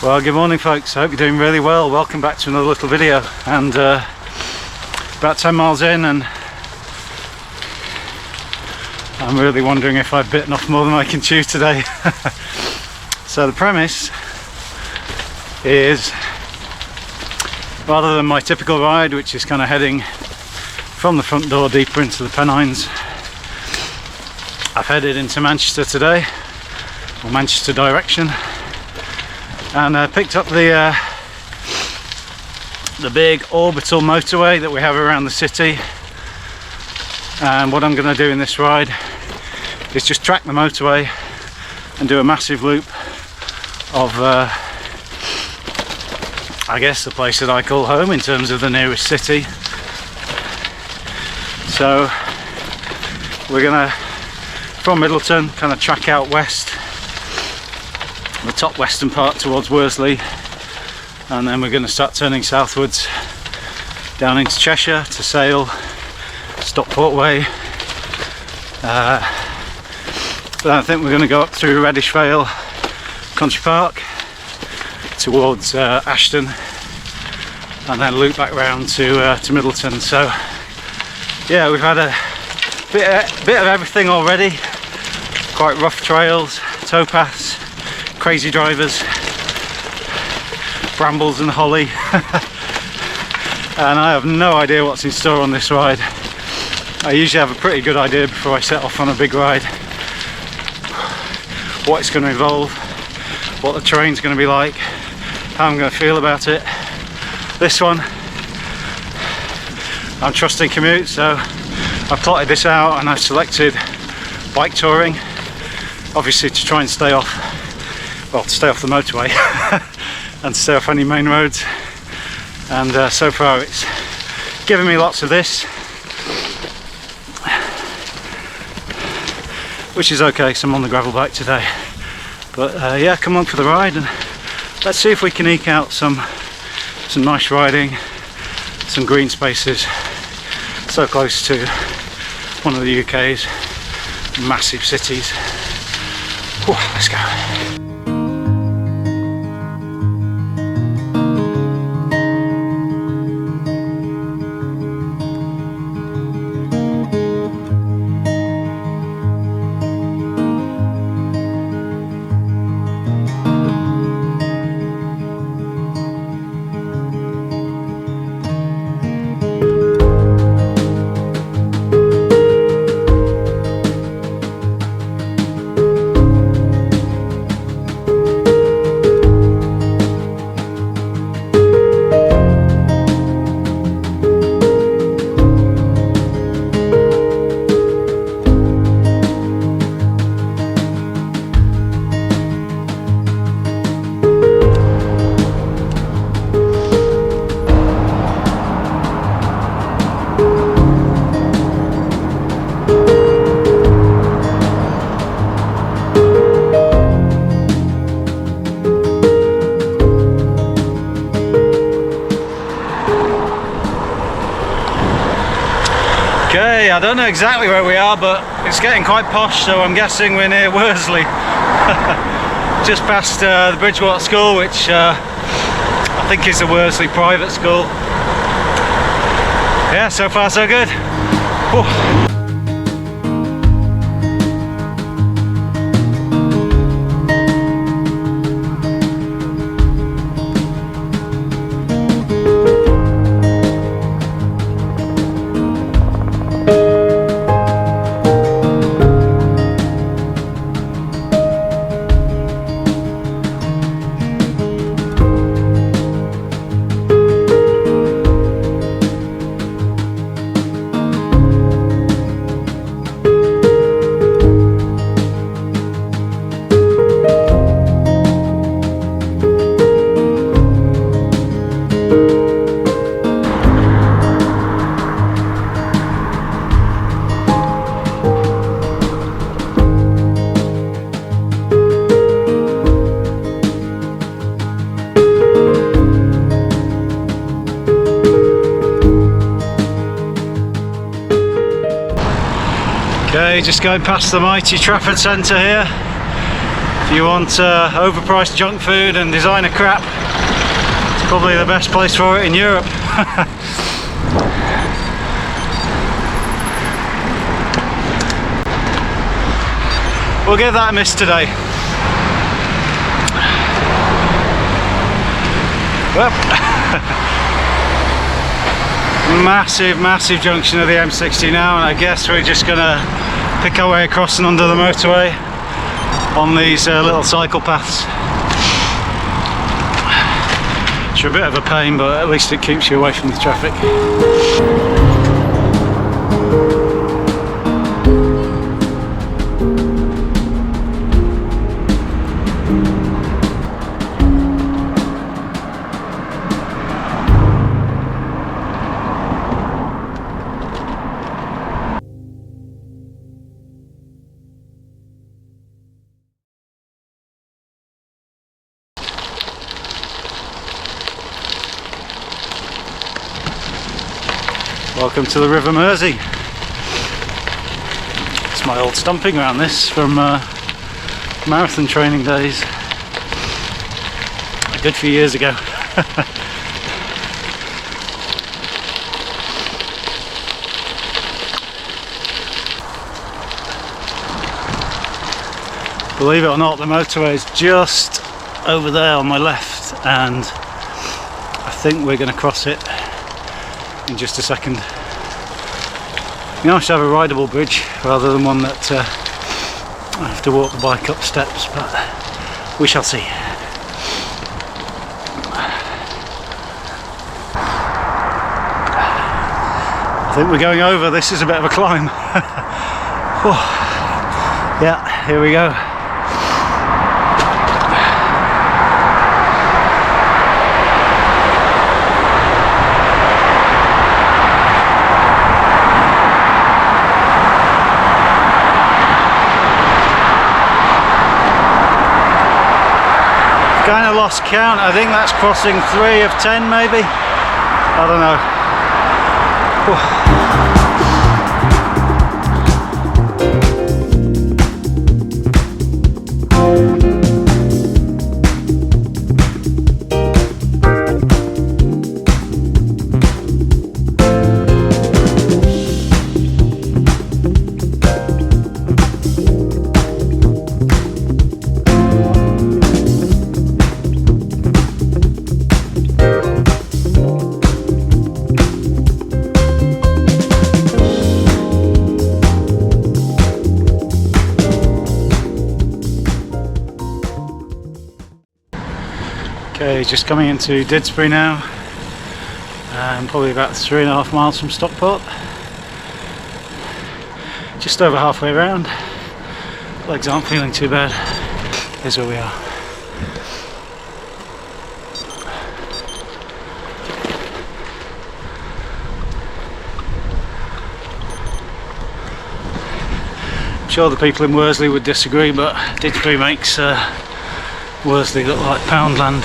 Well, good morning folks, I hope you're doing really well. Welcome back to another little video, and about 10 miles in and I'm really wondering if I've bitten off more than I can chew today. So the premise is, rather than my typical ride, which is kind of heading from the front door deeper into the Pennines, I've headed into Manchester today, or Manchester direction, and picked up the big orbital motorway that we have around the city. And what I'm going to do in this ride is just track the motorway and do a massive loop of I guess the place that I call home in terms of the nearest city. So we're gonna, from Middleton, kind of track out west, the top western part towards Worsley, and then we're going to start turning southwards down into Cheshire to Sale, Stockport Way. Then I think we're going to go up through Reddish Vale Country Park towards Ashton, and then loop back round to Middleton. So yeah, we've had a bit of everything already. Quite rough trails, towpaths, crazy drivers, brambles and holly. And I have no idea what's in store on this ride. I usually have a pretty good idea before I set off on a big ride what it's going to involve, what the terrain's going to be like, how I'm going to feel about it. This one, I'm trusting commute, so I've plotted this out and I've selected bike touring, obviously to try and stay off the motorway and stay off any main roads. And so far it's given me lots of this, which is okay, so I'm on the gravel bike today. But yeah, come on for the ride and let's see if we can eke out some nice riding, some green spaces, so close to one of the UK's massive cities. Whew, let's go. Okay, I don't know exactly where we are, but it's getting quite posh, so I'm guessing we're near Worsley. Just past the Bridgewater School, which I think is the Worsley private school. Yeah, so far so good. Whew. Okay, just going past the mighty Trafford Centre here. If you want overpriced junk food and designer crap, it's probably the best place for it in Europe. We'll give that a miss today. Well, massive junction of the M60 now, and I guess we're just gonna pick our way across and under the motorway on these little cycle paths. It's a bit of a pain, but at least it keeps you away from the traffic. Welcome to the River Mersey. It's my old stomping ground, this, from marathon training days. A good few years ago. Believe it or not, the motorway is just over there on my left, and I think we're going to cross it in just a second. It'd be nice to have a rideable bridge rather than one that I have to walk the bike up steps, but we shall see. I think we're going over. This is a bit of a climb. Yeah, here we go. Kind of lost count. I think that's crossing 3 of 10 maybe. I don't know. Okay, just coming into Didsbury now, probably about 3.5 miles from Stockport. Just over halfway around. Legs aren't feeling too bad. Here's where we are. I'm sure the people in Worsley would disagree, but Didsbury makes Worsley look like Poundland.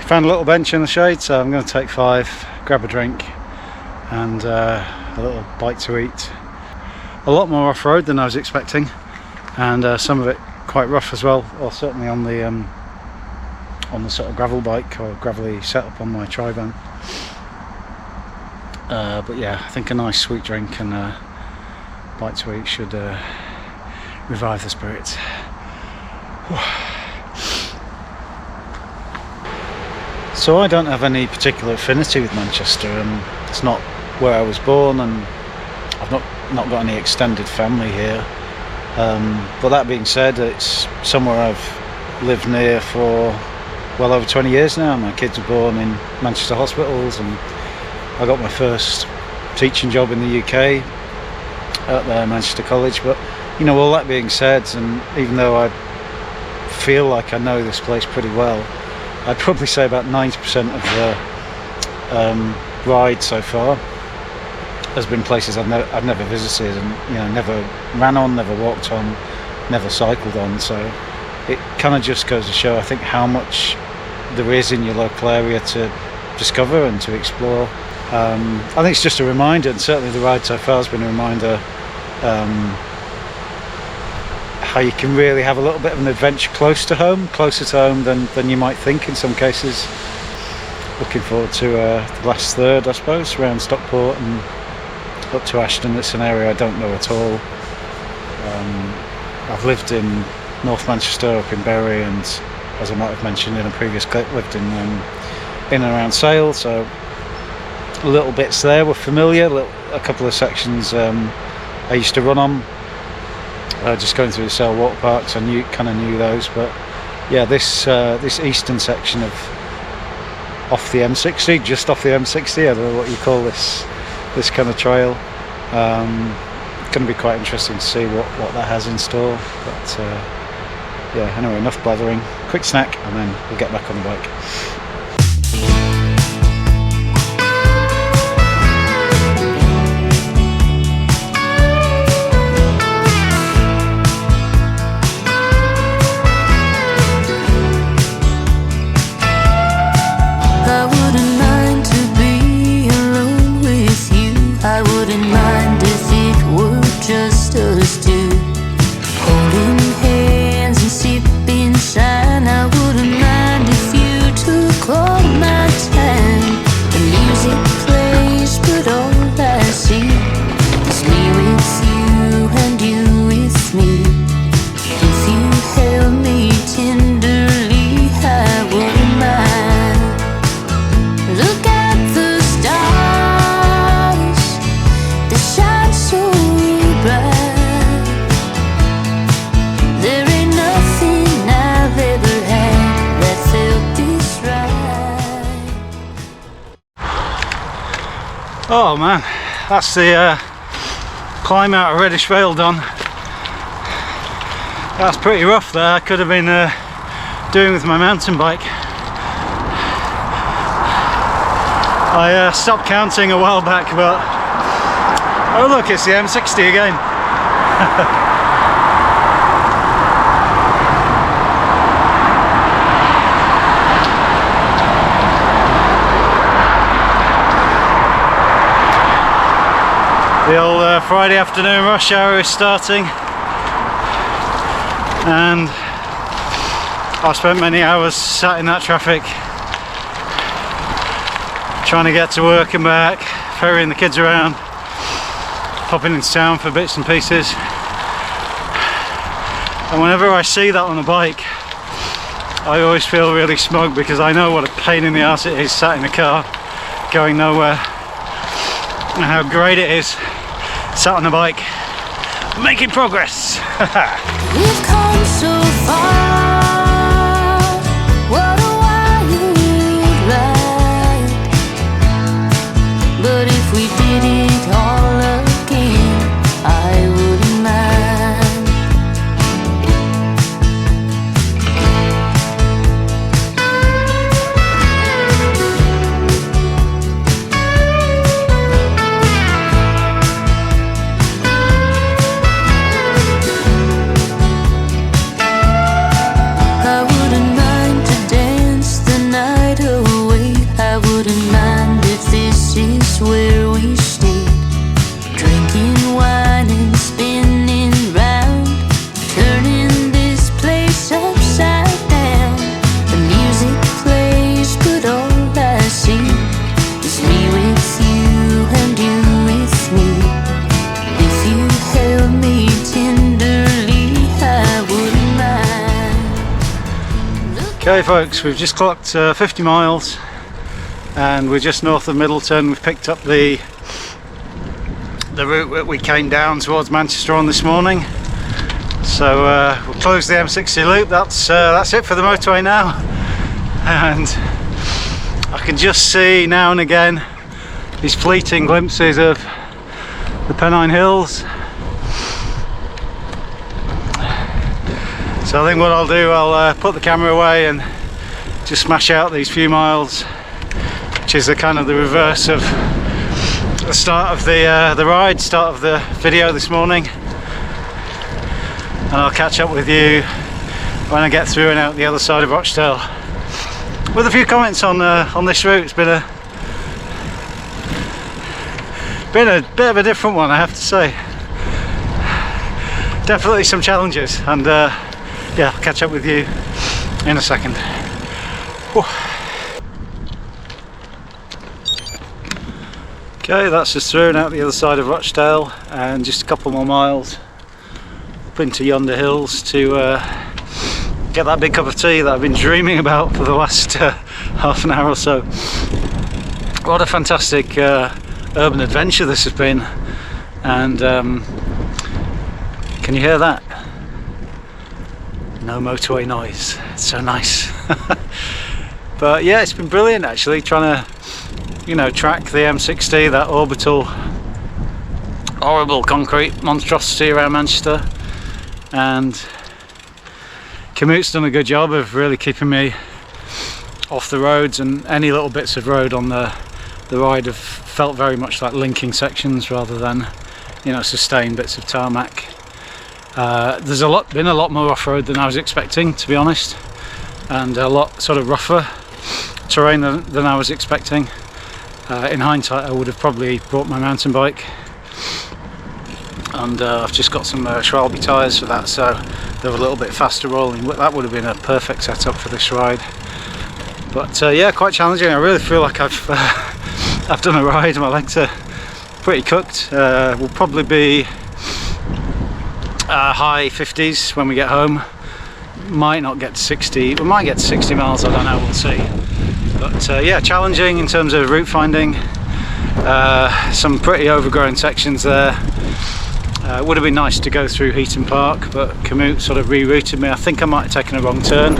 Found a little bench in the shade, so I'm going to take 5, grab a drink and a little bite to eat. A lot more off-road than I was expecting, and some of it quite rough as well, or certainly on the sort of gravel bike or gravelly setup on my tri-van. But yeah, I think a nice sweet drink and a bite to eat should revive the spirits. So I don't have any particular affinity with Manchester, and it's not where I was born, and I've not got any extended family here. But that being said, it's somewhere I've lived near for well over 20 years now. My kids were born in Manchester hospitals, and I got my first teaching job in the UK at Manchester College. But you know, all that being said, and even though I feel like I know this place pretty well, I'd probably say about 90% of the ride so far has been places I've never visited, and you know, never ran on, never walked on, never cycled on. So it kind of just goes to show, I think, how much there is in your local area to discover and to explore. I think it's just a reminder, and certainly the ride so far has been a reminder, how you can really have a little bit of an adventure closer to home than you might think in some cases. Looking forward to the last third, I suppose, around Stockport and up to Ashton. It's an area I don't know at all. I've lived in North Manchester, up in Bury, and as I might have mentioned in a previous clip, lived in and around Sale, so little bits there were familiar. A couple of sections I used to run on, just going through the Sale water parks. I kind of knew those, but yeah, this eastern section off the M60, just off the M60, I don't know what you call this kind of trail. Going to be quite interesting to see what that has in store. But yeah, anyway, enough blathering. Quick snack, and then we'll get back on the bike. Oh man, that's the climb out of Reddish Vale done. That's pretty rough there. I could have been doing with my mountain bike. I stopped counting a while back, but oh look, it's the M60 again. The old Friday afternoon rush hour is starting, and I've spent many hours sat in that traffic trying to get to work and back, ferrying the kids around, popping into town for bits and pieces. And whenever I see that on a bike, I always feel really smug, because I know what a pain in the arse it is sat in a car going nowhere, and how great it is sat on a bike making progress. We've come so far, what a wild ride. But if we did it all again, I wouldn't mind. Where we stayed, drinking wine and spinning round, turning this place upside down. The music plays, but all I see is me with you and you with me. If you held me tenderly, I wouldn't mind. Okay folks, we've just clocked 50 miles. and we're just north of Middleton. We've picked up the route that we came down towards Manchester on this morning. So we'll close the M60 loop. That's it for the motorway now, and I can just see now and again these fleeting glimpses of the Pennine Hills. So I think what I'll do, I'll put the camera away and just smash out these few miles, which is the kind of the reverse of the start of the ride, start of the video this morning. And I'll catch up with you when I get through and out the other side of Rochdale with a few comments on this route. It's been a bit of a different one, I have to say. Definitely some challenges, and yeah, I'll catch up with you in a second. Whew. Okay, that's just through and out the other side of Rochdale, and just a couple more miles up into yonder hills to get that big cup of tea that I've been dreaming about for the last half an hour or so. What a fantastic urban adventure this has been, and can you hear that? No motorway noise. It's so nice. But yeah, it's been brilliant actually, trying to, you know, track the M60, that orbital, horrible concrete monstrosity around Manchester. And Commute's done a good job of really keeping me off the roads, and any little bits of road on the ride have felt very much like linking sections rather than, you know, sustained bits of tarmac. There's been a lot more off-road than I was expecting, to be honest, and a lot sort of rougher terrain than I was expecting. In hindsight, I would have probably brought my mountain bike, and I've just got some Schwalbe tyres for that, so they're a little bit faster rolling. That would have been a perfect setup for this ride. But yeah, quite challenging. I really feel like I've done a ride. My legs are pretty cooked. We'll probably be high 50s when we get home. Might not get to 60. We might get to 60 miles. I don't know. We'll see. But yeah, challenging in terms of route finding. Some pretty overgrown sections there. It would have been nice to go through Heaton Park, but Commute sort of rerouted me. I think I might have taken a wrong turn.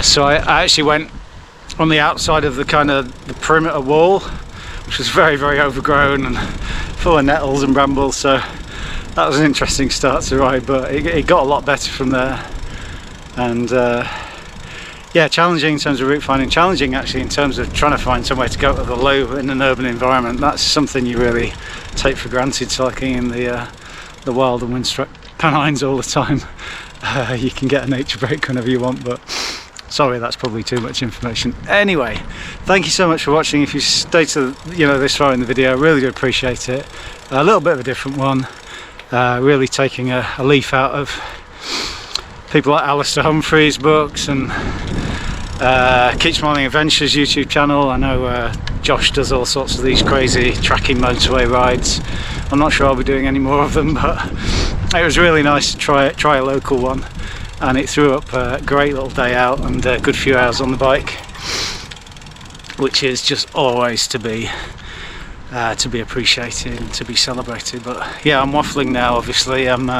So I actually went on the outside of the kind of the perimeter wall, which was very, very overgrown and full of nettles and brambles. So that was an interesting start to ride, but it got a lot better from there. And yeah, challenging in terms of route finding, challenging actually in terms of trying to find somewhere to go to the loo in an urban environment. That's something you really take for granted, cycling in the wild and windstruck Pennines all the time. You can get a nature break whenever you want, but sorry, that's probably too much information. Anyway, thank you so much for watching. If you stayed to this far in the video, I really do appreciate it. A little bit of a different one, really taking a leaf out of people like Alistair Humphrey's books and Keep Smiling Adventures YouTube channel. I know Josh does all sorts of these crazy tracking motorway rides. I'm not sure I'll be doing any more of them, but it was really nice to try a local one, and it threw up a great little day out and a good few hours on the bike, which is just always to be appreciated and to be celebrated. But yeah, I'm waffling now. Obviously, I'm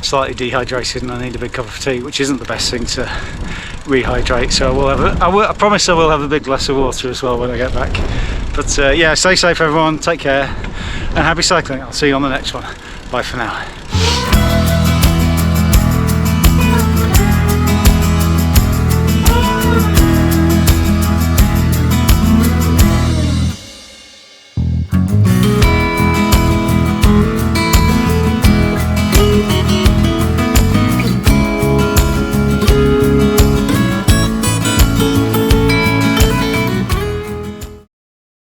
slightly dehydrated and I need a big cup of tea, which isn't the best thing to rehydrate. So I promise I will have a big glass of water as well when I get back. But yeah, stay safe everyone, take care and happy cycling. I'll see you on the next one. Bye for now.